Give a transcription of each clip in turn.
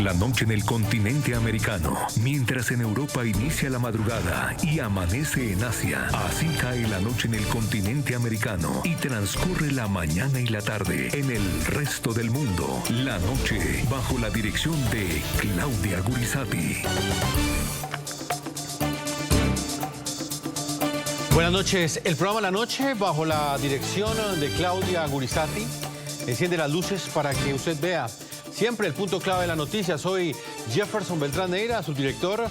la noche en el continente americano, mientras en Europa inicia la madrugada y amanece en Asia. Así cae la noche en el continente americano y transcurre la mañana y la tarde en el resto del mundo. La noche bajo la dirección de Claudia Gurizati. Buenas noches. El programa La Noche, bajo la dirección de Claudia Gurizati, enciende las luces para que usted vea siempre el punto clave de la noticia. Soy Jefferson Beltrán Neira, su director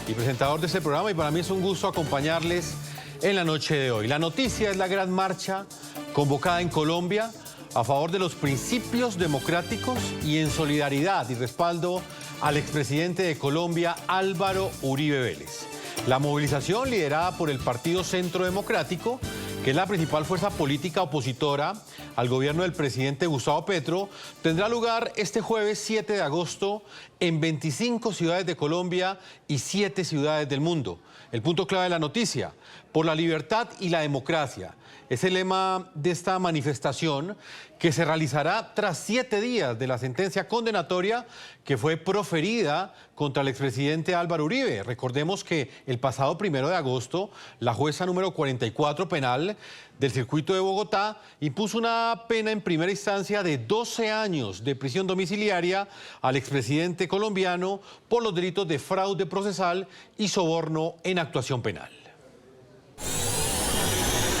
y presentador de este programa, y para mí es un gusto acompañarles en la noche de hoy. La noticia es la gran marcha convocada en Colombia a favor de los principios democráticos y en solidaridad y respaldo al expresidente de Colombia, Álvaro Uribe Vélez. La movilización, liderada por el Partido Centro Democrático, que es la principal fuerza política opositora al gobierno del presidente Gustavo Petro, tendrá lugar este jueves 7 de agosto en 25 ciudades de Colombia y 7 ciudades del mundo. El punto clave de la noticia: por la libertad y la democracia. Es el lema de esta manifestación, que se realizará tras 7 días de la sentencia condenatoria que fue proferida contra el expresidente Álvaro Uribe. Recordemos que el pasado 1 de agosto, la jueza número 44 penal del circuito de Bogotá impuso una pena en primera instancia de 12 años de prisión domiciliaria al expresidente colombiano por los delitos de fraude procesal y soborno en actuación penal.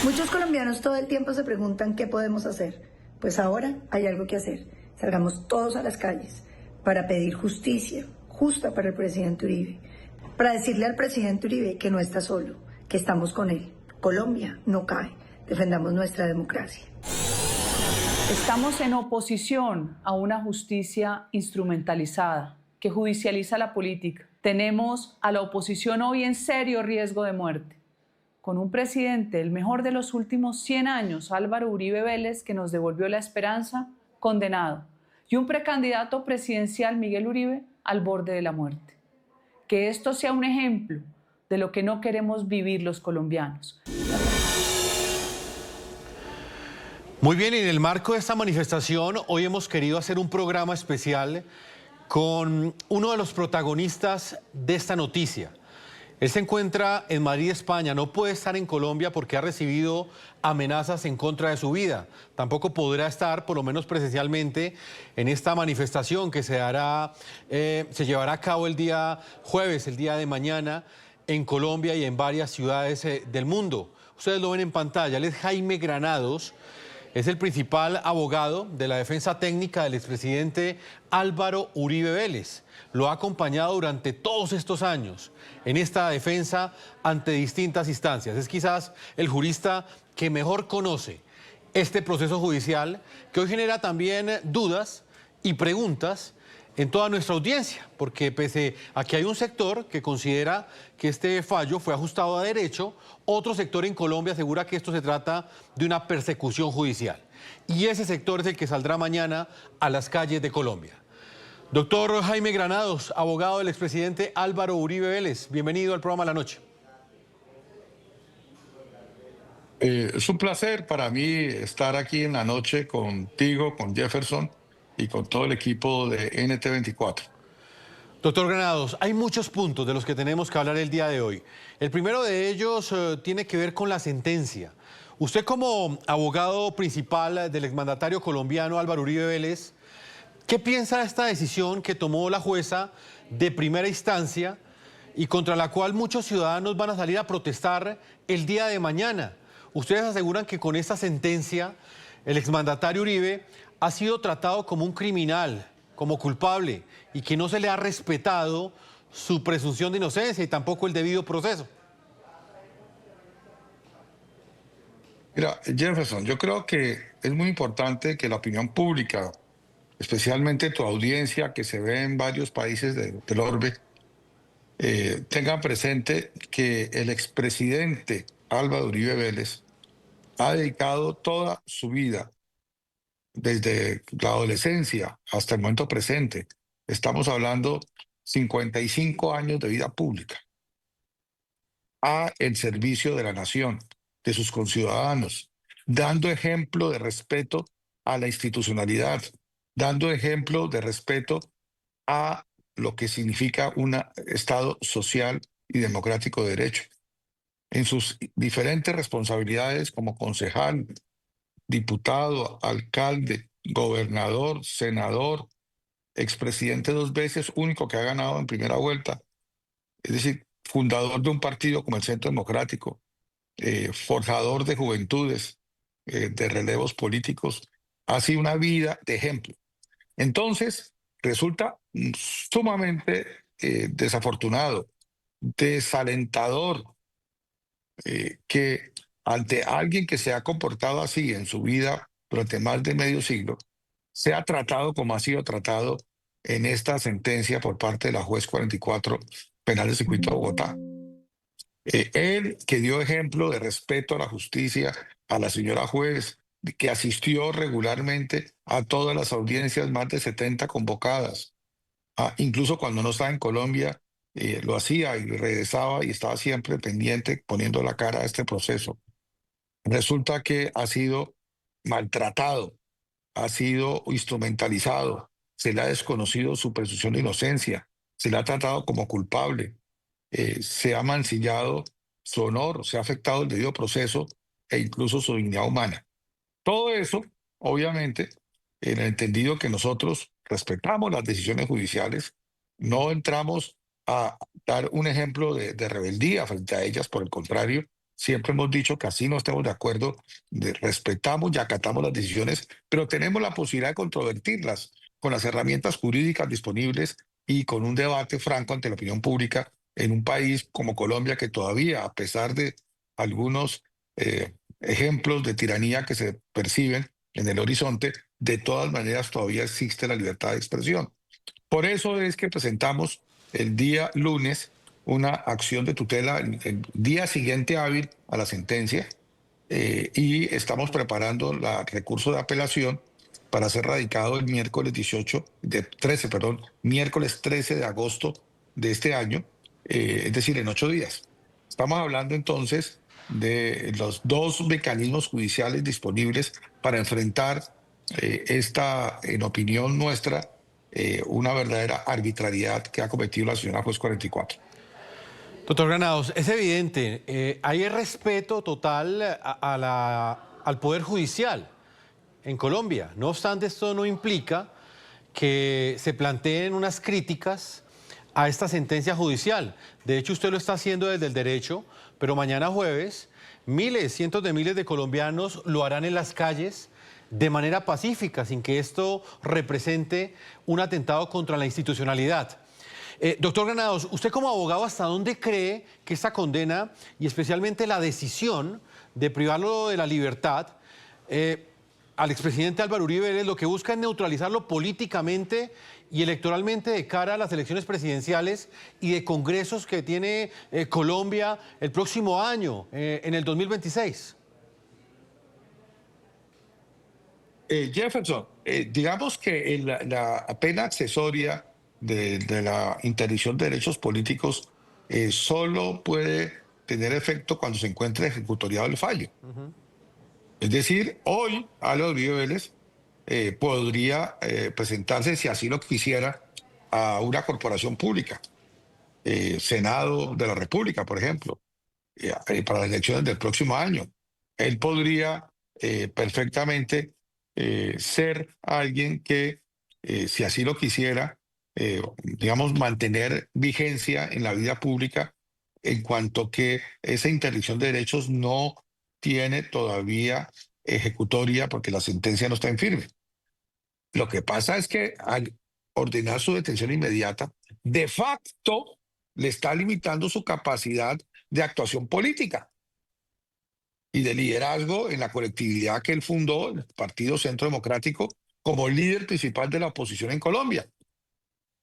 Muchos colombianos todo el tiempo se preguntan qué podemos hacer. Pues ahora hay algo que hacer. Salgamos todos a las calles para pedir justicia justa para el presidente Uribe, para decirle al presidente Uribe que no está solo, que estamos con él. Colombia no cae. Defendamos nuestra democracia. Estamos en oposición a una justicia instrumentalizada que judicializa la política. Tenemos a la oposición hoy en serio riesgo de muerte, con un presidente, el mejor de los últimos 100 años, Álvaro Uribe Vélez, que nos devolvió la esperanza, condenado, y un precandidato presidencial, Miguel Uribe, al borde de la muerte. Que esto sea un ejemplo de lo que no queremos vivir los colombianos. Muy bien, en el marco de esta manifestación, hoy hemos querido hacer un programa especial con uno de los protagonistas de esta noticia. Él se encuentra en Madrid, España. No puede estar en Colombia porque ha recibido amenazas en contra de su vida. Tampoco podrá estar, por lo menos presencialmente, en esta manifestación que se llevará a cabo el día jueves, el día de mañana, en Colombia y en varias ciudades del mundo. Ustedes lo ven en pantalla. Él es Jaime Granados. Es el principal abogado de la defensa técnica del expresidente Álvaro Uribe Vélez. Lo ha acompañado durante todos estos años en esta defensa ante distintas instancias. Es quizás el jurista que mejor conoce este proceso judicial, que hoy genera también dudas y preguntas en toda nuestra audiencia, porque pese a que hay un sector que considera que este fallo fue ajustado a derecho, otro sector en Colombia asegura que esto se trata de una persecución judicial. Y ese sector es el que saldrá mañana a las calles de Colombia. Doctor Jaime Granados, abogado del expresidente Álvaro Uribe Vélez, bienvenido al programa La Noche. Es un placer para mí estar aquí en la noche contigo, con Jefferson y con todo el equipo de NT24. Doctor Granados, hay muchos puntos de los que tenemos que hablar el día de hoy. El primero de ellos tiene que ver con la sentencia. Usted, como abogado principal del exmandatario colombiano Álvaro Uribe Vélez, ¿qué piensa de esta decisión que tomó la jueza de primera instancia y contra la cual muchos ciudadanos van a salir a protestar el día de mañana? Ustedes aseguran que con esta sentencia el exmandatario Uribe ha sido tratado como un criminal, como culpable, y que no se le ha respetado su presunción de inocencia y tampoco el debido proceso. Mira, Jefferson, yo creo que es muy importante que la opinión pública, especialmente tu audiencia que se ve en varios países del orbe, tengan presente que el expresidente Álvaro Uribe Vélez ha dedicado toda su vida, desde la adolescencia hasta el momento presente, estamos hablando 55 años de vida pública, a el servicio de la nación, de sus conciudadanos, dando ejemplo de respeto a la institucionalidad, dando ejemplo de respeto a lo que significa un Estado social y democrático de derecho. En sus diferentes responsabilidades como concejal, diputado, alcalde, gobernador, senador, expresidente 2 veces, único que ha ganado en primera vuelta, es decir, fundador de un partido como el Centro Democrático, forjador de juventudes, de relevos políticos, ha sido una vida de ejemplo. Entonces, resulta sumamente desafortunado, desalentador, que ante alguien que se ha comportado así en su vida durante más de medio siglo, sea tratado como ha sido tratado en esta sentencia por parte de la juez 44 Penal del Circuito de Bogotá. Él que dio ejemplo de respeto a la justicia, a la señora juez, que asistió regularmente a todas las audiencias, más de 70 convocadas, incluso cuando no estaba en Colombia, lo hacía y regresaba y estaba siempre pendiente, poniendo la cara a este proceso. Resulta que ha sido maltratado, ha sido instrumentalizado, se le ha desconocido su presunción de inocencia, se le ha tratado como culpable, se ha mancillado su honor, se ha afectado el debido proceso e incluso su dignidad humana. Todo eso, obviamente, en el entendido que nosotros respetamos las decisiones judiciales, no entramos a dar un ejemplo de rebeldía frente a ellas, por el contrario, siempre hemos dicho que así no estemos de acuerdo, respetamos y acatamos las decisiones, pero tenemos la posibilidad de controvertirlas con las herramientas jurídicas disponibles y con un debate franco ante la opinión pública en un país como Colombia, que todavía, a pesar de algunos ejemplos de tiranía que se perciben en el horizonte, de todas maneras todavía existe la libertad de expresión. Por eso es que presentamos el día lunes una acción de tutela, el día siguiente hábil a la sentencia, y estamos preparando el recurso de apelación para ser radicado el miércoles 13 de agosto de este año, es decir, en 8 días. Estamos hablando entonces de los 2 mecanismos judiciales disponibles para enfrentar esta, en opinión nuestra, una verdadera arbitrariedad que ha cometido la señora juez 44. Doctor Granados, es evidente, hay el respeto total al Poder Judicial en Colombia. No obstante, esto no implica que se planteen unas críticas a esta sentencia judicial. De hecho, usted lo está haciendo desde el derecho, pero mañana jueves, miles, cientos de miles de colombianos lo harán en las calles de manera pacífica, sin que esto represente un atentado contra la institucionalidad. Doctor Granados, usted como abogado, ¿hasta dónde cree que esta condena y especialmente la decisión de privarlo de la libertad al expresidente Álvaro Uribe Vélez lo que busca es neutralizarlo políticamente y electoralmente de cara a las elecciones presidenciales y de congresos que tiene Colombia el próximo año, en el 2026? Jefferson, digamos que la pena accesoria de la interdicción de derechos políticos solo puede tener efecto cuando se encuentre ejecutoriado el fallo. Es decir, hoy Álvaro Uribe Vélez podría presentarse, si así lo quisiera, a una corporación pública, Senado de la República, por ejemplo, para las elecciones del próximo año. Él podría perfectamente ser alguien que, si así lo quisiera, digamos, mantener vigencia en la vida pública, en cuanto que esa interdicción de derechos no tiene todavía ejecutoria porque la sentencia no está en firme. Lo que pasa es que al ordenar su detención inmediata, de facto le está limitando su capacidad de actuación política y de liderazgo en la colectividad que él fundó, el Partido Centro Democrático, como líder principal de la oposición en Colombia.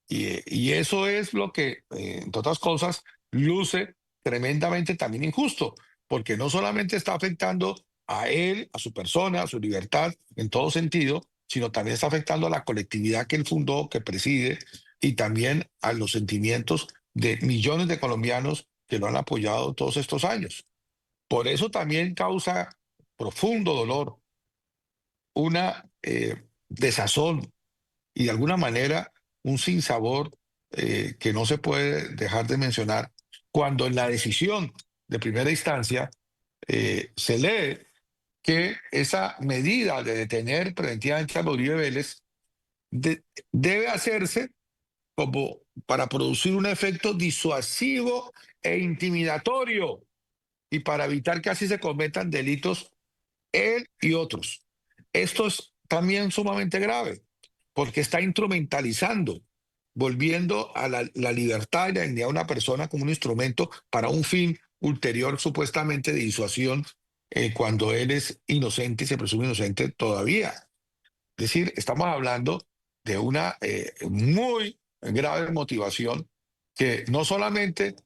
Y eso es lo que, entre otras cosas, luce tremendamente también injusto, porque no solamente está afectando a él, a su persona, a su libertad en todo sentido, sino también está afectando a la colectividad que él fundó, que preside, y también a los sentimientos de millones de colombianos que lo han apoyado todos estos años. Por eso también causa profundo dolor, una desazón y de alguna manera un sinsabor que no se puede dejar de mencionar, cuando en la decisión de primera instancia se lee que esa medida de detener preventivamente a Uribe Vélez de- debe hacerse como para producir un efecto disuasivo e intimidatorio y para evitar que así se cometan delitos él y otros. Esto es también sumamente grave porque está instrumentalizando, volviendo a la libertad y la dignidad de una persona como un instrumento para un fin ulterior supuestamente de disuasión cuando él es inocente y se presume inocente todavía. Es decir, estamos hablando de una muy grave motivación que no solamente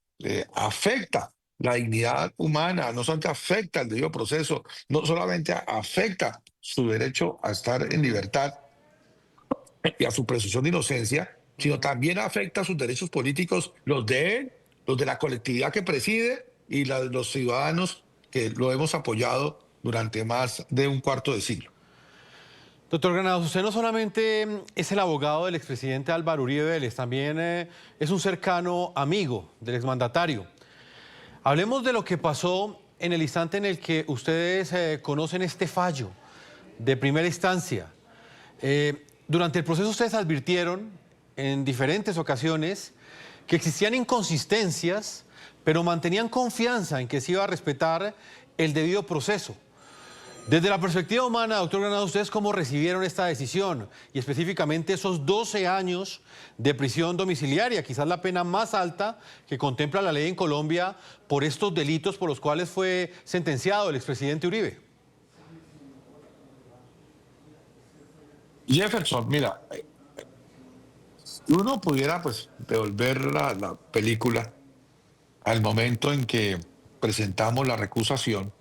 afecta la dignidad humana, no solamente afecta el debido proceso, no solamente afecta su derecho a estar en libertad y a su presunción de inocencia, sino también afecta sus derechos políticos, los de él, los de la colectividad que preside y la de los ciudadanos que lo hemos apoyado durante más de un cuarto de siglo. Doctor Granados, usted no solamente es el abogado del expresidente Álvaro Uribe Vélez, también es un cercano amigo del exmandatario. Hablemos de lo que pasó en el instante en el que ustedes conocen este fallo de primera instancia. Durante el proceso ustedes advirtieron en diferentes ocasiones que existían inconsistencias, pero mantenían confianza en que se iba a respetar el debido proceso. Desde la perspectiva humana, doctor Granados, ¿ustedes cómo recibieron esta decisión? Y específicamente esos 12 años de prisión domiciliaria, quizás la pena más alta que contempla la ley en Colombia por estos delitos por los cuales fue sentenciado el expresidente Uribe. Jefferson, mira, si uno pudiera pues devolver la película al momento en que presentamos la recusación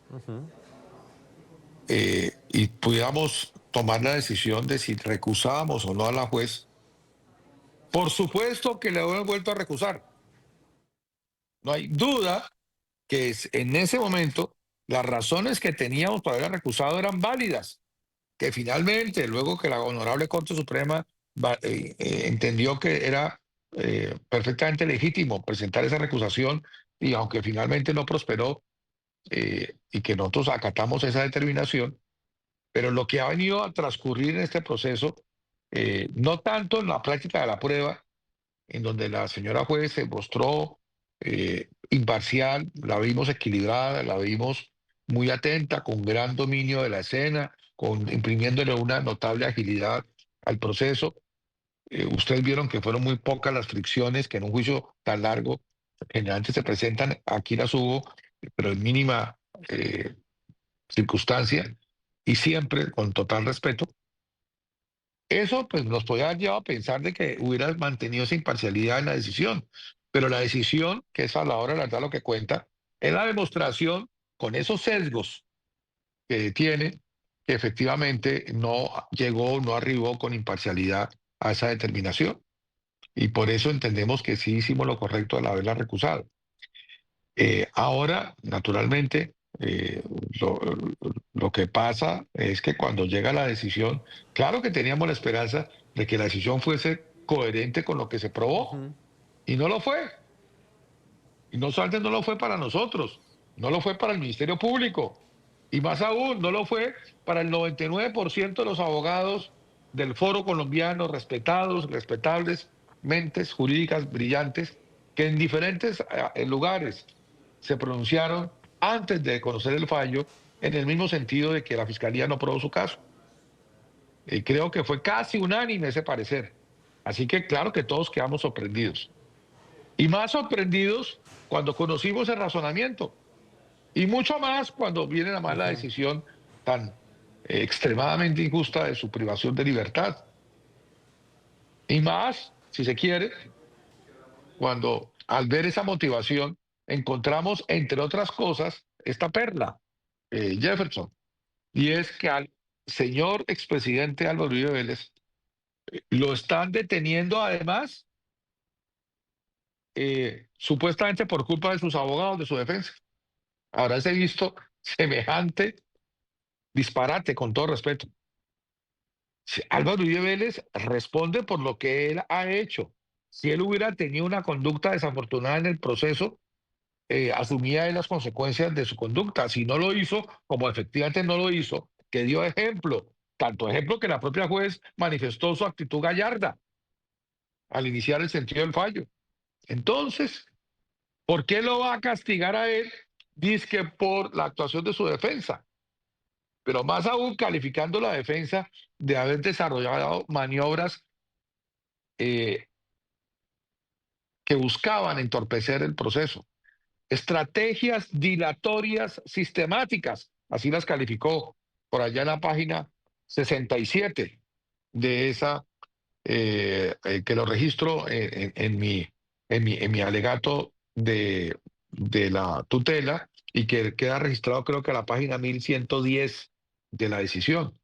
y pudiéramos tomar la decisión de si recusábamos o no a la juez, por supuesto que le hemos vuelto a recusar. No hay duda que en ese momento las razones que teníamos para haber recusado eran válidas, que finalmente, luego que la Honorable Corte Suprema entendió que era perfectamente legítimo presentar esa recusación y aunque finalmente no prosperó y que nosotros acatamos esa determinación, pero lo que ha venido a transcurrir en este proceso, no tanto en la práctica de la prueba, en donde la señora juez se mostró imparcial, la vimos equilibrada, la vimos muy atenta, con gran dominio de la escena, imprimiéndole una notable agilidad al proceso. Ustedes vieron que fueron muy pocas las fricciones que en un juicio tan largo generalmente se presentan, aquí las hubo, pero en mínima circunstancia y siempre con total respeto. Eso pues nos podía haber llevado a pensar de que hubiera mantenido esa imparcialidad en la decisión, pero la decisión, que es a la hora de la verdad lo que cuenta, es la demostración con esos sesgos que tiene que efectivamente no llegó, no arribó con imparcialidad a esa determinación. Y por eso entendemos que sí hicimos lo correcto al haberla recusado. Ahora, naturalmente, lo, lo que pasa es que cuando llega la decisión, claro que teníamos la esperanza de que la decisión fuese coherente con lo que se probó, y no lo fue. Y no solamente no lo fue para nosotros, no lo fue para el Ministerio Público, y más aún, no lo fue para el 99% de los abogados del foro colombiano, respetados, respetables, mentes jurídicas brillantes, que en diferentes lugares se pronunciaron antes de conocer el fallo en el mismo sentido de que la Fiscalía no probó su caso. Creo que fue casi unánime ese parecer. Así que claro que todos quedamos sorprendidos. Y más sorprendidos cuando conocimos el razonamiento. Y mucho más cuando viene la mala decisión tan extremadamente injusta de su privación de libertad. Y más, si se quiere, cuando al ver esa motivación encontramos, entre otras cosas, esta perla, Jefferson, y es que al señor expresidente Álvaro Uribe Vélez lo están deteniendo además supuestamente por culpa de sus abogados de su defensa. Ahora se ha visto semejante disparate, con todo respeto. Si Álvaro Uribe Vélez responde por lo que él ha hecho, si él hubiera tenido una conducta desafortunada en el proceso, asumía él las consecuencias de su conducta. Si no lo hizo, como efectivamente no lo hizo, que dio ejemplo, tanto ejemplo que la propia juez manifestó su actitud gallarda al iniciar el sentido del fallo. Entonces, ¿por qué lo va a castigar a él? Dizque por la actuación de su defensa, pero más aún calificando la defensa de haber desarrollado maniobras eh, que buscaban entorpecer el proceso. Estrategias dilatorias sistemáticas, así las calificó por allá en la página 67 de esa, que lo registro en mi alegato de la tutela y que queda registrado creo que a la página 1110 de la decisión.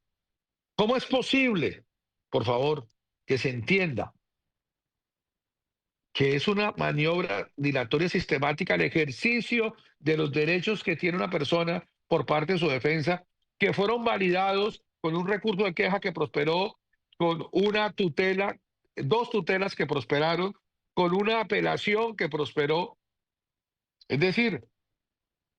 ¿Cómo es posible, por favor, que se entienda que es una maniobra dilatoria sistemática el ejercicio de los derechos que tiene una persona por parte de su defensa, que fueron validados con un recurso de queja que prosperó, con una tutela, dos tutelas que prosperaron, con una apelación que prosperó? Es decir,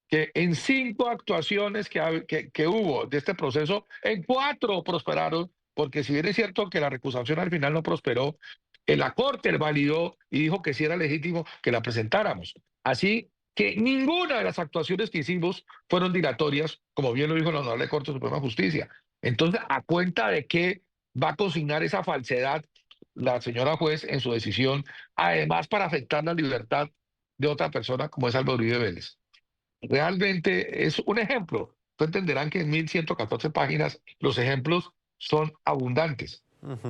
que en 5 actuaciones que hubo de este proceso, en 4 prosperaron, porque si bien es cierto que la recusación al final no prosperó, la Corte validó y dijo que sí era legítimo que la presentáramos. Así que ninguna de las actuaciones que hicimos fueron dilatorias, como bien lo dijo la Honorable Corte Suprema de Justicia. Entonces, ¿a cuenta de qué va a consignar esa falsedad la señora juez en su decisión, además para afectar la libertad de otra persona como es Álvaro Uribe Vélez? Realmente es un ejemplo. Ustedes entenderán que en 1114 páginas los ejemplos son abundantes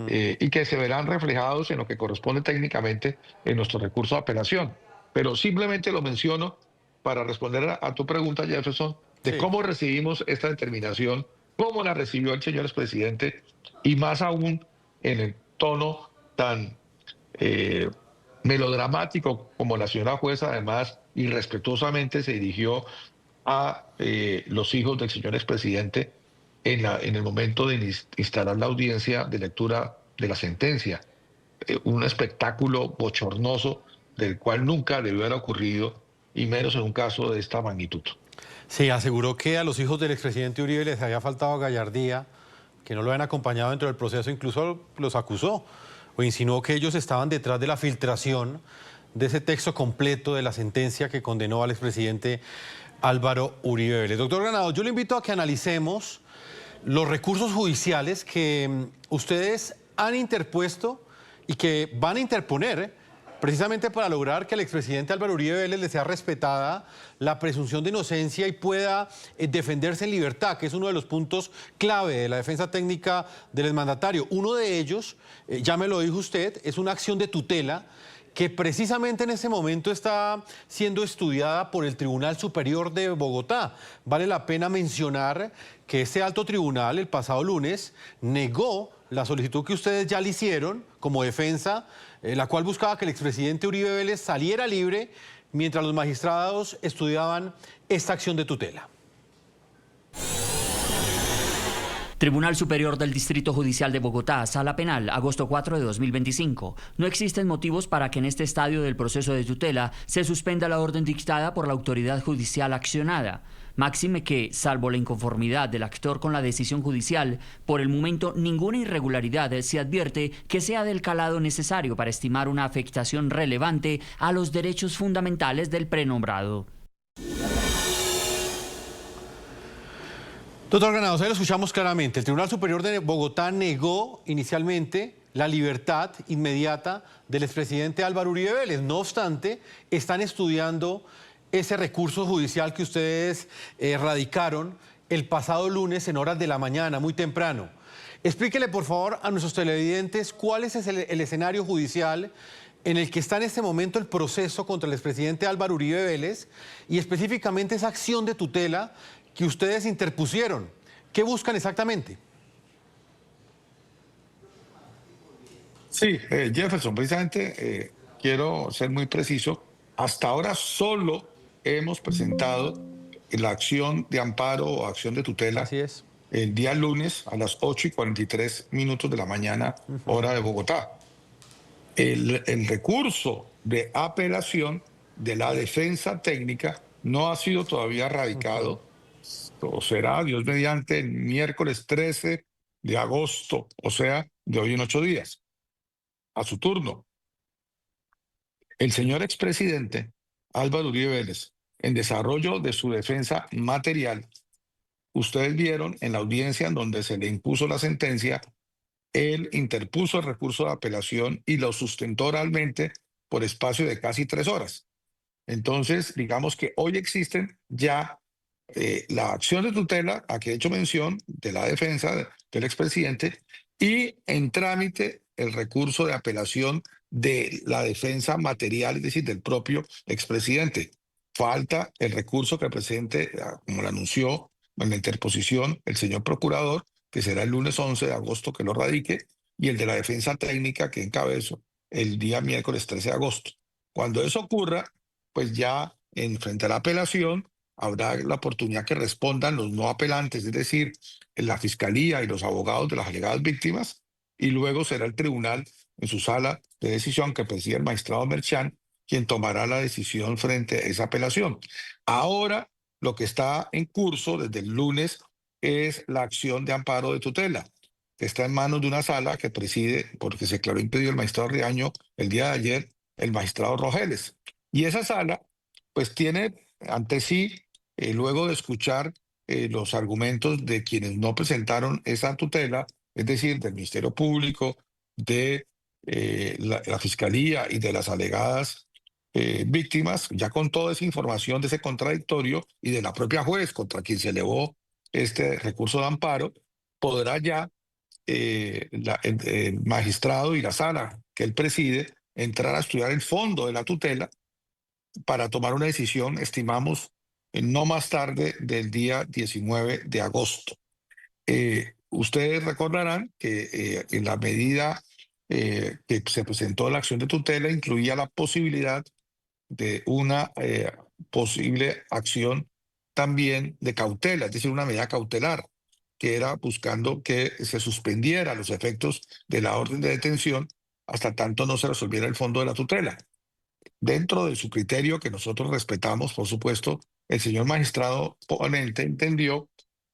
y que se verán reflejados en lo que corresponde técnicamente en nuestro recurso de apelación. Pero simplemente lo menciono para responder a tu pregunta, Jefferson, de Sí. cómo recibimos esta determinación, cómo la recibió el señor expresidente y más aún en el tono tan eh, melodramático como la señora jueza, además, irrespetuosamente se dirigió a los hijos del señor expresidente en el momento de instalar la audiencia de lectura de la sentencia. Un espectáculo bochornoso del cual nunca debió haber ocurrido, y menos en un caso de esta magnitud. Sí, aseguró que a los hijos del expresidente Uribe les había faltado gallardía, que no lo habían acompañado dentro del proceso, incluso los acusó o insinuó que ellos estaban detrás de la filtración de ese texto completo de la sentencia que condenó al expresidente Álvaro Uribe Vélez. Doctor Granados, yo le invito a que analicemos los recursos judiciales que ustedes han interpuesto y que van a interponer precisamente para lograr que al expresidente Álvaro Uribe Vélez le sea respetada la presunción de inocencia y pueda defenderse en libertad, que es uno de los puntos clave de la defensa técnica del exmandatario. Uno de ellos, ya me lo dijo usted, es una acción de tutela que precisamente en ese momento está siendo estudiada por el Tribunal Superior de Bogotá. Vale la pena mencionar que ese alto tribunal el pasado lunes negó la solicitud que ustedes ya le hicieron como defensa, la cual buscaba que el expresidente Uribe Vélez saliera libre mientras los magistrados estudiaban esta acción de tutela. Tribunal Superior del Distrito Judicial de Bogotá, Sala Penal, agosto 4 de 2025. No existen motivos para que en este estadio del proceso de tutela se suspenda la orden dictada por la autoridad judicial accionada. Máxime que, salvo la inconformidad del actor con la decisión judicial, por el momento ninguna irregularidad se advierte que sea del calado necesario para estimar una afectación relevante a los derechos fundamentales del prenombrado. Doctor Granados, ahí lo escuchamos claramente. El Tribunal Superior de Bogotá negó inicialmente la libertad inmediata del expresidente Álvaro Uribe Vélez. No obstante, están estudiando ese recurso judicial que ustedes radicaron el pasado lunes en horas de la mañana, muy temprano. Explíquele, por favor, a nuestros televidentes cuál es el escenario judicial en el que está en este momento el proceso contra el expresidente Álvaro Uribe Vélez y específicamente esa acción de tutela que ustedes interpusieron. ¿Qué buscan exactamente? Sí, Jefferson, precisamente quiero ser muy preciso. Hasta ahora solo hemos presentado la acción de amparo o acción de tutela. Así es. El día lunes a las 8:43 de la mañana, hora de Bogotá. El recurso de apelación de la defensa técnica no ha sido todavía radicado, o será, Dios mediante, el miércoles 13 de agosto, o sea, de hoy en 8 días, a su turno. El señor expresidente Álvaro Uribe Vélez, en desarrollo de su defensa material, ustedes vieron en la audiencia en donde se le impuso la sentencia, él interpuso el recurso de apelación y lo sustentó oralmente por espacio de casi 3 horas. Entonces, digamos que hoy existen ya la acción de tutela a que he hecho mención de la defensa del expresidente y en trámite el recurso de apelación de la defensa material, es decir, del propio expresidente. Falta el recurso que el presidente, como lo anunció en la interposición el señor procurador, que será el lunes 11 de agosto que lo radique, y el de la defensa técnica que encabezo el día miércoles 13 de agosto. Cuando eso ocurra, pues ya frente a la apelación habrá la oportunidad que respondan los no apelantes, es decir, la fiscalía y los abogados de las alegadas víctimas, y luego será el tribunal en su sala de decisión que preside el magistrado Merchán quien tomará la decisión frente a esa apelación. Ahora, lo que está en curso desde el lunes es la acción de amparo de tutela, que está en manos de una sala que preside, porque se declaró impedido el magistrado Riaño el día de ayer, el magistrado Rogeles. Y esa sala, pues tiene ante sí, luego de escuchar los argumentos de quienes no presentaron esa tutela, es decir, del Ministerio Público, de la Fiscalía y de las alegadas víctimas, ya con toda esa información de ese contradictorio y de la propia juez contra quien se elevó este recurso de amparo, podrá ya el magistrado y la sala que él preside entrar a estudiar el fondo de la tutela para tomar una decisión, estimamos, no más tarde del día 19 de agosto. Ustedes recordarán que en la medida que se presentó la acción de tutela incluía la posibilidad de una posible acción también de cautela, es decir, una medida cautelar, que era buscando que se suspendiera los efectos de la orden de detención hasta tanto no se resolviera el fondo de la tutela. Dentro de su criterio, que nosotros respetamos, por supuesto, el señor magistrado ponente entendió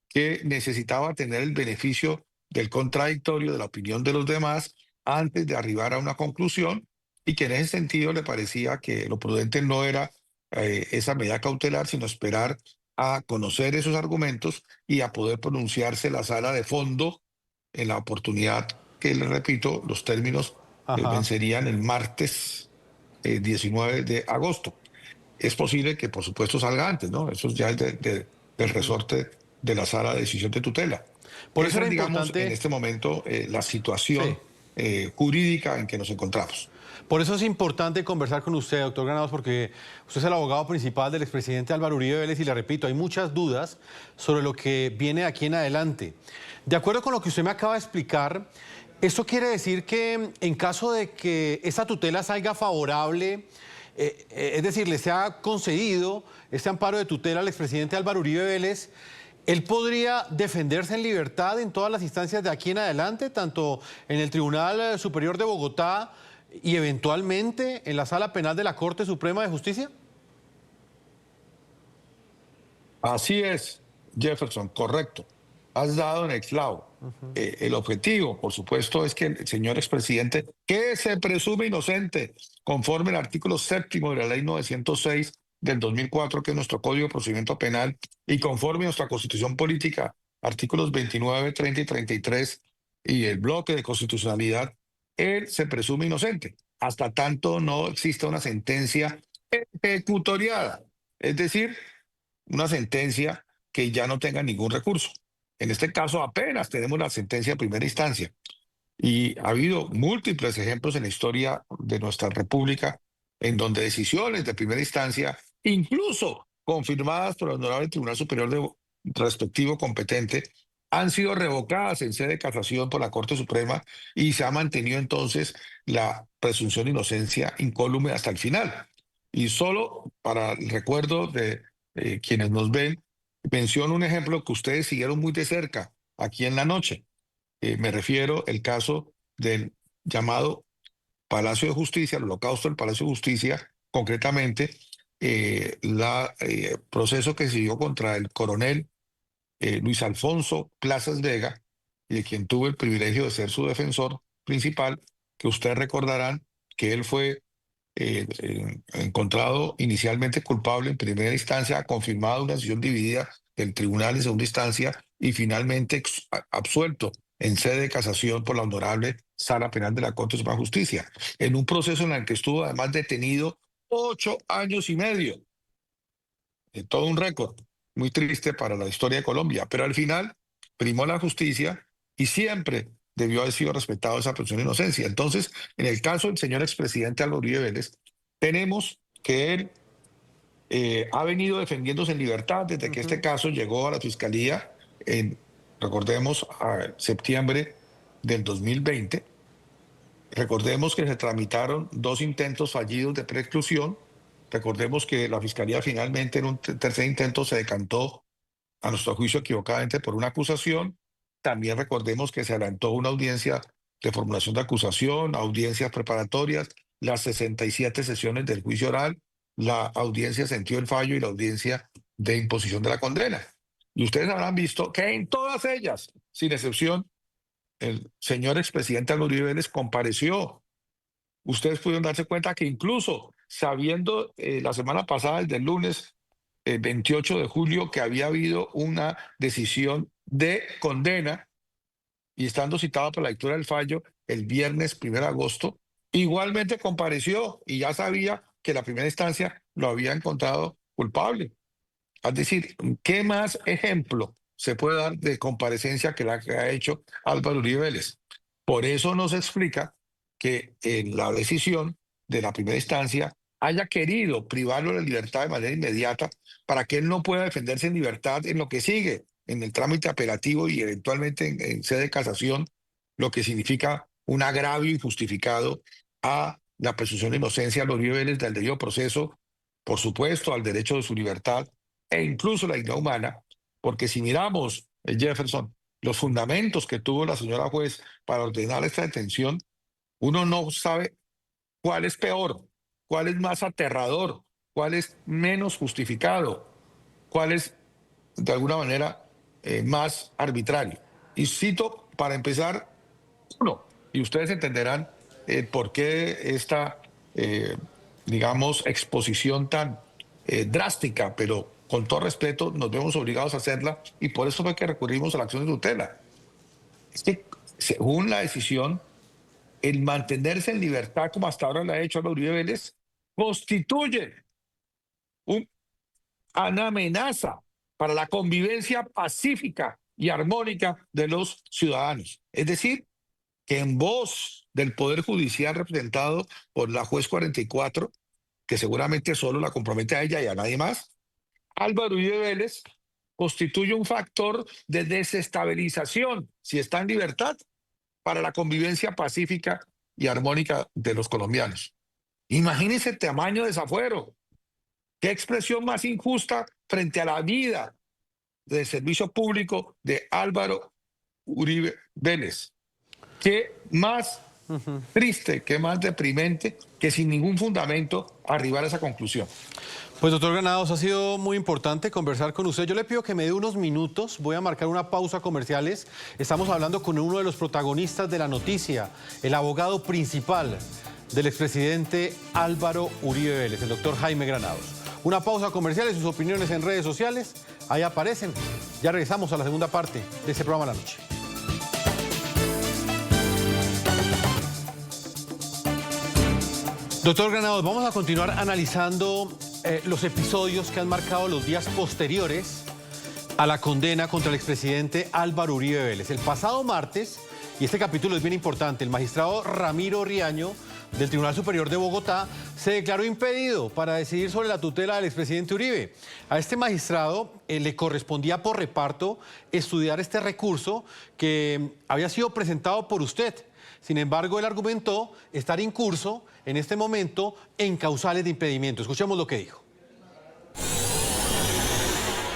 que necesitaba tener el beneficio del contradictorio de la opinión de los demás antes de arribar a una conclusión y que en ese sentido le parecía que lo prudente no era esa medida cautelar, sino esperar a conocer esos argumentos y a poder pronunciarse la sala de fondo en la oportunidad que, le repito, los términos vencerían el martes 19 de agosto. Es posible que, por supuesto, salga antes, ¿no? Eso ya es del resorte de la sala de decisión de tutela. Por eso Esa era es, digamos, importante en este momento la situación Sí. jurídica en que nos encontramos. Por eso es importante conversar con usted, doctor Granados, porque usted es el abogado principal del expresidente Álvaro Uribe Vélez y le repito, hay muchas dudas sobre lo que viene aquí en adelante. De acuerdo con lo que usted me acaba de explicar, ¿esto quiere decir que en caso de que esa tutela salga favorable, es decir, le sea concedido este amparo de tutela al expresidente Álvaro Uribe Vélez, él podría defenderse en libertad en todas las instancias de aquí en adelante, tanto en el Tribunal Superior de Bogotá y eventualmente en la Sala Penal de la Corte Suprema de Justicia? Así es, Jefferson, correcto. Has dado en el clavo. El objetivo, por supuesto, es que el señor expresidente, que se presume inocente, conforme al artículo 7º de la Ley 906 del 2004, que es nuestro Código de Procedimiento Penal, y conforme a nuestra Constitución Política, artículos 29, 30 y 33, y el bloque de constitucionalidad, él se presume inocente, hasta tanto no exista una sentencia ejecutoriada, es decir, una sentencia que ya no tenga ningún recurso. En este caso apenas tenemos la sentencia de primera instancia y ha habido múltiples ejemplos en la historia de nuestra república en donde decisiones de primera instancia, incluso confirmadas por el Honorable Tribunal Superior respectivo competente, han sido revocadas en sede de casación por la Corte Suprema y se ha mantenido entonces la presunción de inocencia incólume hasta el final. Y solo para el recuerdo de quienes nos ven, menciono un ejemplo que ustedes siguieron muy de cerca aquí en la noche. Me refiero al caso del llamado Palacio de Justicia, el holocausto del Palacio de Justicia, concretamente el proceso que se dio contra el coronel Luis Alfonso Plazas Vega, y de quien tuve el privilegio de ser su defensor principal, que ustedes recordarán que él fue encontrado inicialmente culpable en primera instancia, confirmado una decisión dividida del tribunal en segunda instancia y finalmente absuelto en sede de casación por la honorable Sala Penal de la Corte Suprema de Justicia, en un proceso en el que estuvo además detenido 8 años y medio. Todo un récord, muy triste para la historia de Colombia, pero al final primó la justicia y siempre debió haber sido respetado esa presunción de inocencia. Entonces, en el caso del señor expresidente Álvaro Uribe Vélez, tenemos que él ha venido defendiéndose en libertad desde que este caso llegó a la Fiscalía en, recordemos, a septiembre del 2020. Recordemos que se tramitaron 2 intentos fallidos de preexclusión. Recordemos que la Fiscalía finalmente en un tercer intento se decantó, a nuestro juicio equivocadamente, por una acusación. También recordemos que se adelantó una audiencia de formulación de acusación, audiencias preparatorias, las 67 sesiones del juicio oral, la audiencia de sentido del fallo y la audiencia de imposición de la condena. Y ustedes habrán visto que en todas ellas, sin excepción, el señor expresidente Álvaro Uribe Vélez compareció. Ustedes pudieron darse cuenta que incluso sabiendo la semana pasada, desde el lunes 28 de julio, que había habido una decisión de condena y estando citado para la lectura del fallo el viernes 1 de agosto, igualmente compareció y ya sabía que la primera instancia lo había encontrado culpable. Es decir, ¿qué más ejemplo se puede dar de comparecencia que la que ha hecho Álvaro Uribe Vélez? Por eso nos explica que en la decisión de la primera instancia haya querido privarlo de la libertad de manera inmediata para que él no pueda defenderse en libertad en lo que sigue, en el trámite apelativo y eventualmente en sede de casación, lo que significa un agravio injustificado a la presunción de inocencia de los Uribe Vélez del debido proceso, por supuesto, al derecho de su libertad e incluso la dignidad humana, porque si miramos, Jefferson, los fundamentos que tuvo la señora juez para ordenar esta detención, uno no sabe cuál es peor, cuál es más aterrador, cuál es menos justificado, cuál es, de alguna manera, más arbitrario. Y cito, para empezar, uno, y ustedes entenderán por qué esta, digamos, exposición tan drástica, pero con todo respeto nos vemos obligados a hacerla y por eso fue que recurrimos a la acción de tutela. Es que, según la decisión, el mantenerse en libertad, como hasta ahora lo ha hecho Álvaro Uribe Vélez, constituye una amenaza para la convivencia pacífica y armónica de los ciudadanos. Es decir, que en voz del Poder Judicial representado por la juez 44, que seguramente solo la compromete a ella y a nadie más, Álvaro Uribe Vélez constituye un factor de desestabilización, si está en libertad, para la convivencia pacífica y armónica de los colombianos. Imagínense el tamaño de desafuero. ¿Qué expresión más injusta frente a la vida del servicio público de Álvaro Uribe Vélez? ¿Qué más triste, qué más deprimente que sin ningún fundamento arribar a esa conclusión? Pues doctor Granados, ha sido muy importante conversar con usted. Yo le pido que me dé unos minutos, voy a marcar una pausa comerciales. Estamos hablando con uno de los protagonistas de la noticia, el abogado principal del expresidente Álvaro Uribe Vélez, el doctor Jaime Granados. Una pausa comercial y sus opiniones en redes sociales, ahí aparecen. Ya regresamos a la segunda parte de este programa La Noche. Doctor Granados, vamos a continuar analizando los episodios que han marcado los días posteriores a la condena contra el expresidente Álvaro Uribe Vélez. El pasado martes, y este capítulo es bien importante, el magistrado Ramiro Riaño del Tribunal Superior de Bogotá se declaró impedido para decidir sobre la tutela del expresidente Uribe. A este magistrado le correspondía por reparto estudiar este recurso que había sido presentado por usted. Sin embargo, él argumentó estar incurso en este momento en causales de impedimento. Escuchemos lo que dijo.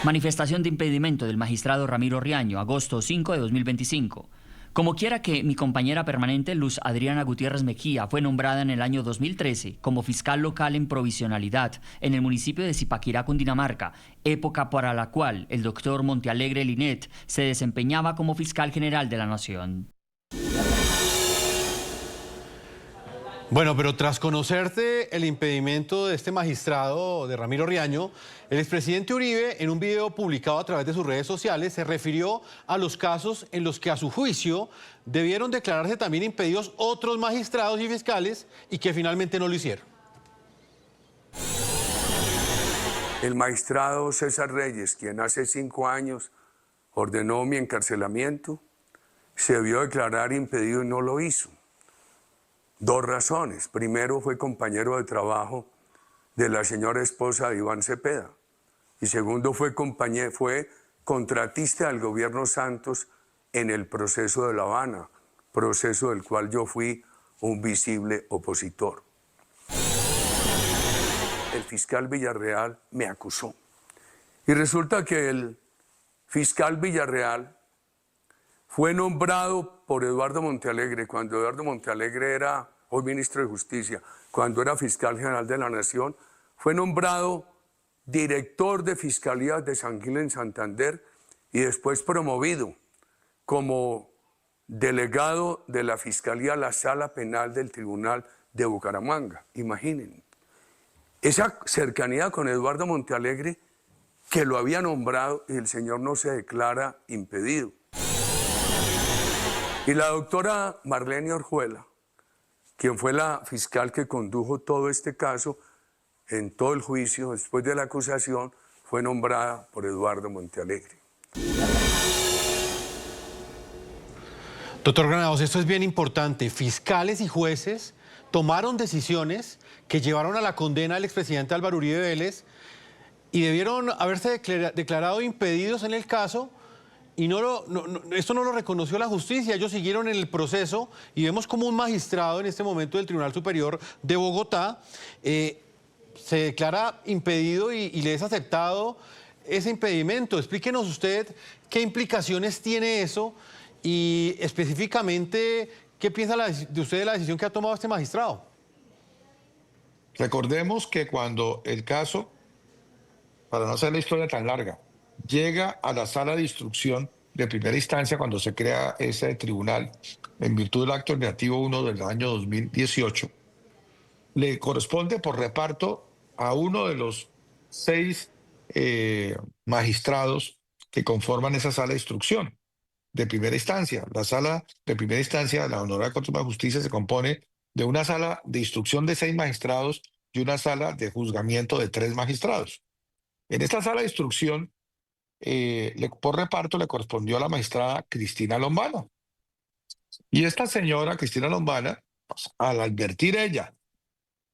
Manifestación de impedimento del magistrado Ramiro Riaño, agosto 5 de 2025. Como quiera que mi compañera permanente Luz Adriana Gutiérrez Mejía fue nombrada en el año 2013 como fiscal local en provisionalidad en el municipio de Zipaquirá, Cundinamarca, época para la cual el doctor Montealegre Linet se desempeñaba como fiscal general de la Nación. Bueno, pero tras conocerte el impedimento de este magistrado, de Ramiro Riaño, el expresidente Uribe, en un video publicado a través de sus redes sociales, se refirió a los casos en los que a su juicio debieron declararse también impedidos otros magistrados y fiscales y que finalmente no lo hicieron. El magistrado César Reyes, quien hace 5 años ordenó mi encarcelamiento, se debió declarar impedido y no lo hizo. 2 razones. Primero, fue compañero de trabajo de la señora esposa de Iván Cepeda. Y segundo, fue contratista del gobierno Santos en el proceso de La Habana, proceso del cual yo fui un visible opositor. El fiscal Villarreal me acusó. Y resulta que el fiscal Villarreal fue nombrado por Eduardo Montealegre, cuando Eduardo Montealegre era hoy ministro de Justicia, cuando era fiscal general de la Nación, fue nombrado director de Fiscalía de San Gil en Santander y después promovido como delegado de la Fiscalía a la Sala Penal del Tribunal de Bucaramanga. Imaginen, esa cercanía con Eduardo Montealegre, que lo había nombrado y el señor no se declara impedido. Y la doctora Marlene Orjuela, quien fue la fiscal que condujo todo este caso, en todo el juicio, después de la acusación, fue nombrada por Eduardo Montealegre. Doctor Granados, esto es bien importante. Fiscales y jueces tomaron decisiones que llevaron a la condena del expresidente Álvaro Uribe Vélez y debieron haberse declarado impedidos en el caso. Y esto no lo reconoció la justicia, ellos siguieron en el proceso y vemos como un magistrado en este momento del Tribunal Superior de Bogotá se declara impedido y le es aceptado ese impedimento. Explíquenos usted qué implicaciones tiene eso y específicamente qué piensa de usted de la decisión que ha tomado este magistrado. Recordemos que cuando el caso, para no hacer la historia tan larga, llega a la sala de instrucción de primera instancia cuando se crea ese tribunal en virtud del acto normativo 1 del año 2018, le corresponde por reparto a uno de los 6 magistrados que conforman esa sala de instrucción de primera instancia. La sala de primera instancia de la Honorable Corte Suprema de Justicia se compone de una sala de instrucción de 6 magistrados y una sala de juzgamiento de 3 magistrados. En esta sala de instrucción, por reparto le correspondió a la magistrada Cristina Lombana. Y esta señora, Cristina Lombana, pues, al advertir ella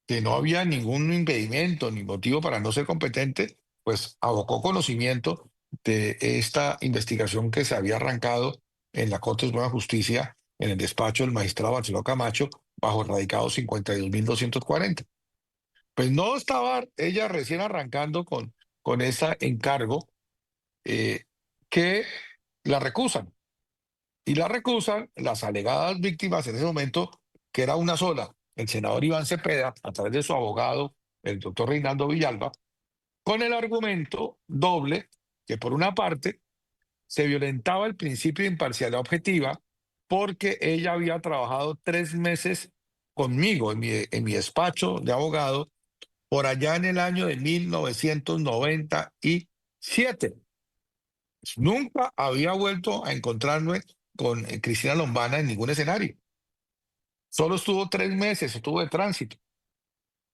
que no había ningún impedimento ni motivo para no ser competente, pues abocó conocimiento de esta investigación que se había arrancado en la Corte Suprema de Justicia, en el despacho del magistrado Barceló Camacho, bajo el radicado 52.240. Pues no estaba ella recién arrancando con ese encargo, que la recusan. Y la recusan las alegadas víctimas en ese momento, que era una sola, el senador Iván Cepeda, a través de su abogado, el doctor Reinaldo Villalba, con el argumento doble que por una parte se violentaba el principio de imparcialidad objetiva porque ella había trabajado 3 meses conmigo en mi despacho de abogado por allá en el año de 1997. Nunca había vuelto a encontrarme con Cristina Lombana en ningún escenario. Solo estuvo 3 meses, estuvo de tránsito.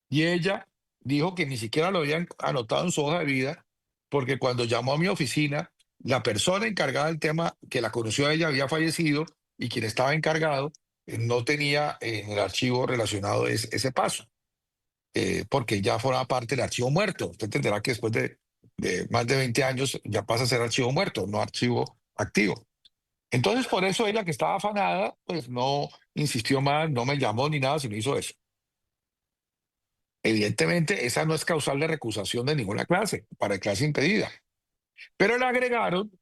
Y ella dijo que ni siquiera lo habían anotado en su hoja de vida, porque cuando llamó a mi oficina, la persona encargada del tema, que la conoció a ella, había fallecido y quien estaba encargado no tenía en el archivo relacionado ese paso, porque ya formaba parte del archivo muerto. Usted entenderá que después de más de 20 años ya pasa a ser archivo muerto, no archivo activo. Entonces, por eso ella, que estaba afanada, pues no insistió más, no me llamó ni nada, sino hizo eso. Evidentemente, esa no es causal de recusación de ninguna clase, para clase impedida. Pero le agregaron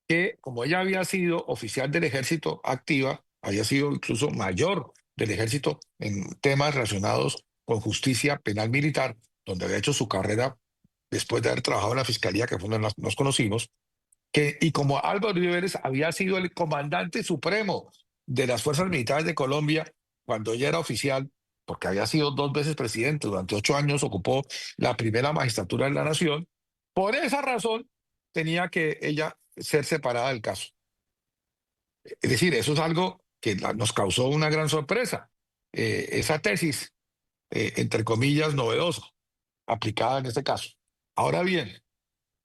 que como ella había sido oficial del ejército activa, había sido incluso mayor del ejército en temas relacionados con justicia penal militar, donde había hecho su carrera después de haber trabajado en la fiscalía, que fue donde nos conocimos, y como Álvaro Uribe Vélez había sido el comandante supremo de las fuerzas militares de Colombia cuando ella era oficial, porque había sido 2 veces presidente, durante 8 años ocupó la primera magistratura de la nación, por esa razón tenía que ella ser separada del caso. Es decir, eso es algo que nos causó una gran sorpresa. Esa tesis, entre comillas, novedosa, aplicada en este caso. Ahora bien,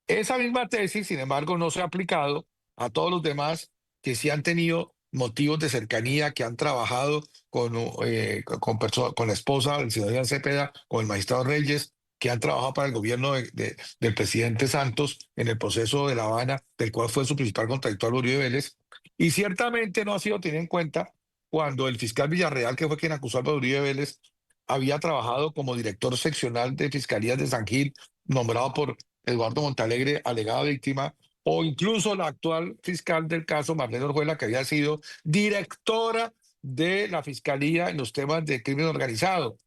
esa misma tesis, sin embargo, no se ha aplicado a todos los demás que sí han tenido motivos de cercanía, que han trabajado con la esposa del señor Iván Cepeda, con el magistrado Reyes, que han trabajado para el gobierno del presidente Santos en el proceso de La Habana, del cual fue su principal contradictor Uribe Vélez, y ciertamente no ha sido tenido en cuenta cuando el fiscal Villarreal, que fue quien acusó a Uribe Vélez, había trabajado como director seccional de Fiscalías de San Gil, nombrado por Eduardo Montalegre, alegada víctima, o incluso la actual fiscal del caso, Marlene Orjuela, que había sido directora de la Fiscalía en los temas de crimen organizado,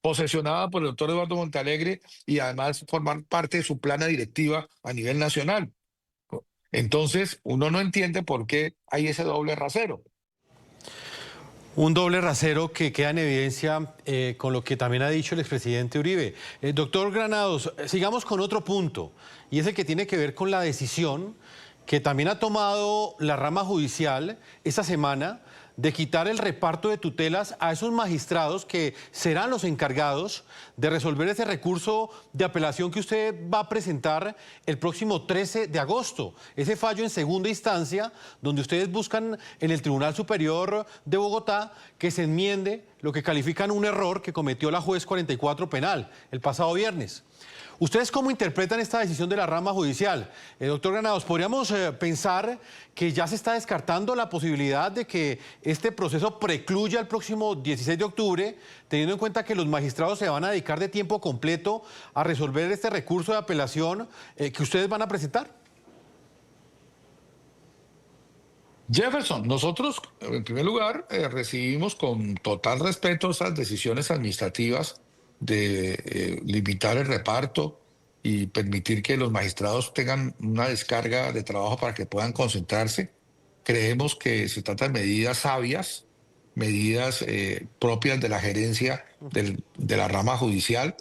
posesionada por el doctor Eduardo Montalegre y además formar parte de su plana directiva a nivel nacional. Entonces, uno no entiende por qué hay ese doble rasero. Un doble rasero que queda en evidencia con lo que también ha dicho el expresidente Uribe. Doctor Granados, sigamos con otro punto, y es el que tiene que ver con la decisión que también ha tomado la rama judicial esta semana de quitar el reparto de tutelas a esos magistrados que serán los encargados de resolver ese recurso de apelación que usted va a presentar el próximo 13 de agosto. Ese fallo en segunda instancia, donde ustedes buscan en el Tribunal Superior de Bogotá que se enmiende lo que califican un error que cometió la juez 44 penal el pasado viernes. ¿Ustedes cómo interpretan esta decisión de la rama judicial? Doctor Granados, ¿podríamos pensar que ya se está descartando la posibilidad de que este proceso precluya el próximo 16 de octubre, teniendo en cuenta que los magistrados se van a dedicar de tiempo completo a resolver este recurso de apelación que ustedes van a presentar? Jefferson, nosotros, en primer lugar, recibimos con total respeto esas decisiones administrativas de limitar el reparto y permitir que los magistrados tengan una descarga de trabajo para que puedan concentrarse. Creemos que se trata de medidas sabias, medidas propias de la gerencia de la rama judicial,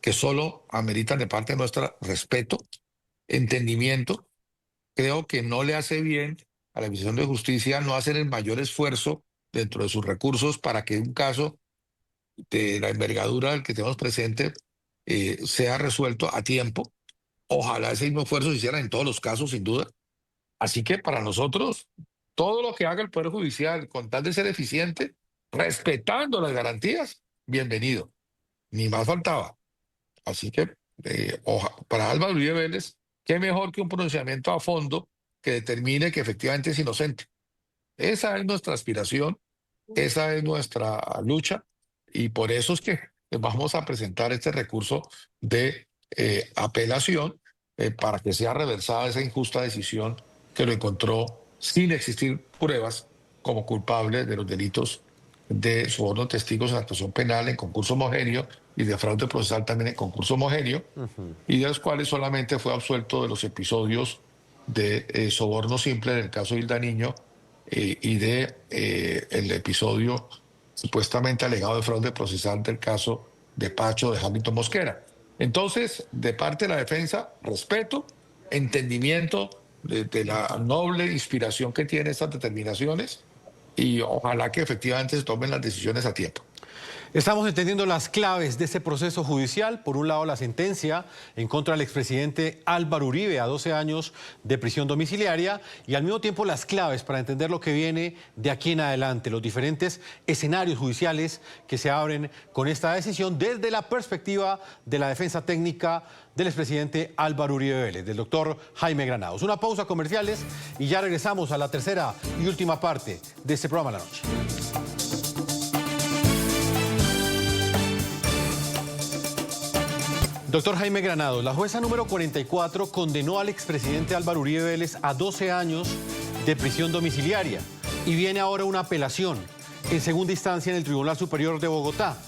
que solo ameritan de parte nuestra respeto, entendimiento. Creo que no le hace bien a la Administración de Justicia no hacer el mayor esfuerzo dentro de sus recursos para que un caso de la envergadura del que tenemos presente sea resuelto a tiempo. Ojalá ese mismo esfuerzo se hiciera en todos los casos, sin duda. Así que para nosotros, todo lo que haga el Poder Judicial, con tal de ser eficiente, respetando las garantías, bienvenido. Ni más faltaba. Así que para Álvaro Uribe Vélez, qué mejor que un pronunciamiento a fondo que determine que efectivamente es inocente. Esa es nuestra aspiración, esa es nuestra lucha, y por eso es que vamos a presentar este recurso de apelación para que sea reversada esa injusta decisión que lo encontró sin existir pruebas como culpable de los delitos de soborno de testigos en actuación penal en concurso homogéneo y de fraude procesal también en concurso homogéneo, y de los cuales solamente fue absuelto de los episodios de soborno simple en el caso de Hilda Niño y de el episodio supuestamente alegado de fraude procesal del caso de Pacho de Hamilton Mosquera. Entonces, de parte de la defensa, respeto, entendimiento de la noble inspiración que tienen estas determinaciones, y ojalá que efectivamente se tomen las decisiones a tiempo. Estamos entendiendo las claves de este proceso judicial. Por un lado, la sentencia en contra del expresidente Álvaro Uribe a 12 años de prisión domiciliaria, y al mismo tiempo las claves para entender lo que viene de aquí en adelante, los diferentes escenarios judiciales que se abren con esta decisión desde la perspectiva de la defensa técnica del expresidente Álvaro Uribe Vélez, del doctor Jaime Granados. Una pausa comerciales y ya regresamos a la tercera y última parte de este programa de la noche. Doctor Jaime Granados, la jueza número 44 condenó al expresidente Álvaro Uribe Vélez a 12 años de prisión domiciliaria y viene ahora una apelación en segunda instancia en el Tribunal Superior de Bogotá.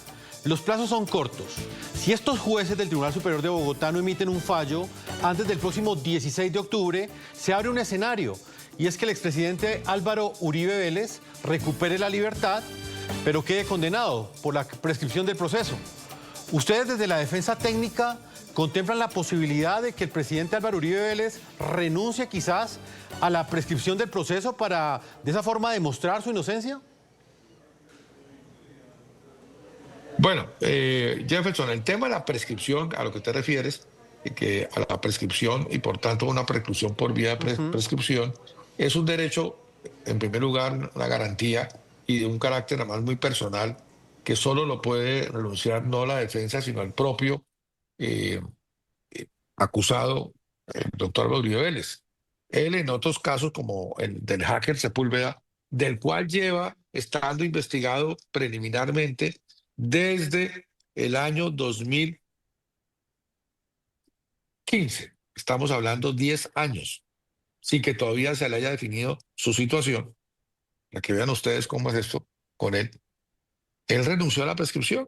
Los plazos son cortos. Si estos jueces del Tribunal Superior de Bogotá no emiten un fallo antes del próximo 16 de octubre, se abre un escenario, y es que el expresidente Álvaro Uribe Vélez recupere la libertad, pero quede condenado por la prescripción del proceso. Ustedes desde la defensa técnica contemplan la posibilidad de que el presidente Álvaro Uribe Vélez renuncie quizás a la prescripción del proceso para de esa forma demostrar su inocencia. Bueno, Jefferson, el tema de la prescripción, a lo que te refieres, que a la prescripción y por tanto una preclusión por vía de prescripción, es un derecho, en primer lugar, una garantía y de un carácter además muy personal, que solo lo puede renunciar no la defensa, sino el propio acusado, el doctor Uribe Vélez. Él en otros casos, como el del hacker Sepúlveda, del cual lleva estando investigado preliminarmente desde el año 2015. Estamos hablando 10 años, sin que todavía se le haya definido su situación. Para que vean ustedes cómo es esto con él. Él renunció a la prescripción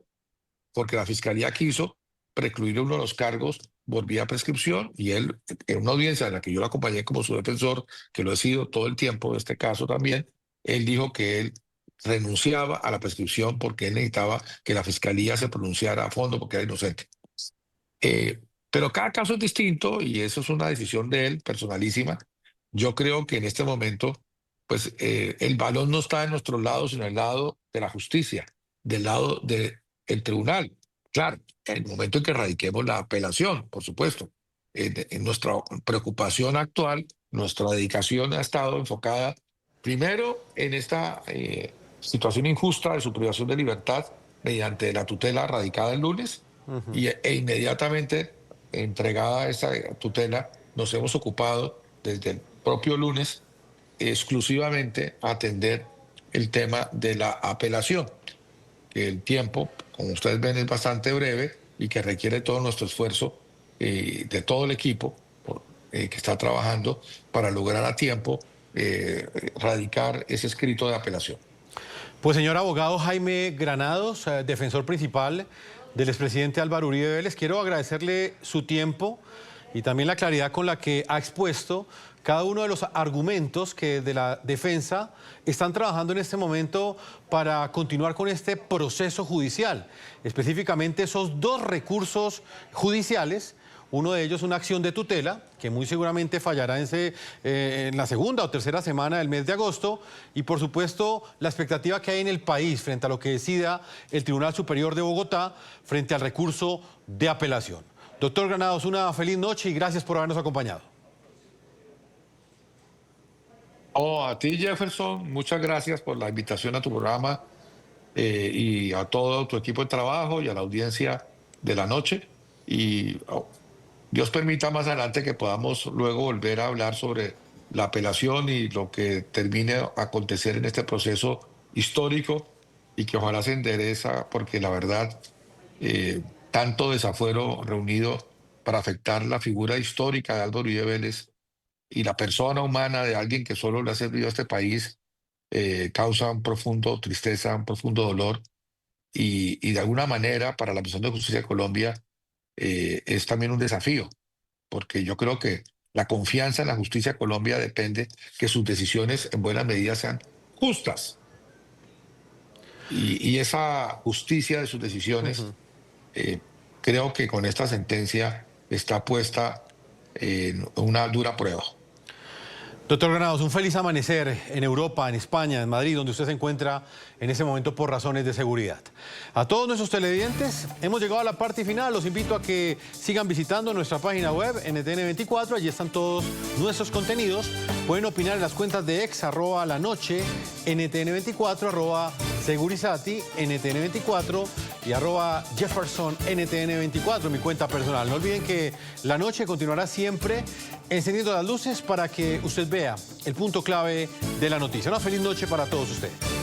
porque la fiscalía quiso precluir uno de los cargos por vía prescripción, y él, en una audiencia en la que yo lo acompañé como su defensor, que lo he sido todo el tiempo de este caso también, él dijo que él renunciaba a la prescripción porque él necesitaba que la fiscalía se pronunciara a fondo porque era inocente. Pero cada caso es distinto y eso es una decisión de él, personalísima. Yo creo que en este momento, pues el balón no está en nuestro lado, sino en el lado de la justicia, del lado del tribunal. Claro, en el momento en que radiquemos la apelación, por supuesto. En nuestra preocupación actual, nuestra dedicación ha estado enfocada primero en esta situación injusta de su privación de libertad mediante la tutela radicada el lunes, e inmediatamente entregada esa tutela nos hemos ocupado desde el propio lunes exclusivamente a atender el tema de la apelación, que el tiempo, como ustedes ven, es bastante breve y que requiere todo nuestro esfuerzo de todo el equipo que está trabajando para lograr a tiempo radicar ese escrito de apelación. Pues señor abogado Jaime Granados, defensor principal del expresidente Álvaro Uribe Vélez, quiero agradecerle su tiempo y también la claridad con la que ha expuesto cada uno de los argumentos que de la defensa están trabajando en este momento para continuar con este proceso judicial, específicamente esos dos recursos judiciales. Uno de ellos, una acción de tutela, que muy seguramente fallará en la segunda o tercera semana del mes de agosto. Y, por supuesto, la expectativa que hay en el país frente a lo que decida el Tribunal Superior de Bogotá frente al recurso de apelación. Doctor Granados, una feliz noche y gracias por habernos acompañado. A ti, Jefferson, muchas gracias por la invitación a tu programa y a todo tu equipo de trabajo y a la audiencia de la noche. Y Dios permita más adelante que podamos luego volver a hablar sobre la apelación y lo que termine a acontecer en este proceso histórico y que ojalá se endereza, porque la verdad, tanto desafuero reunido para afectar la figura histórica de Álvaro Uribe Vélez y la persona humana de alguien que solo le ha servido a este país, causa un profundo tristeza, un profundo dolor y de alguna manera para la Administración de Justicia de Colombia es también un desafío, porque yo creo que la confianza en la justicia de Colombia depende que sus decisiones en buena medida sean justas. Y esa justicia de sus decisiones, creo que con esta sentencia está puesta en una dura prueba. Doctor Granados, un feliz amanecer en Europa, en España, en Madrid, donde usted se encuentra en ese momento por razones de seguridad. A todos nuestros televidentes, hemos llegado a la parte final. Los invito a que sigan visitando nuestra página web, NTN24. Allí están todos nuestros contenidos. Pueden opinar en las cuentas de ex, @lanoche, NTN24, @segurizati, NTN24 y @Jefferson, NTN24, mi cuenta personal. No olviden que la noche continuará siempre encendiendo las luces para que usted vea el punto clave de la noticia. Una feliz noche para todos ustedes.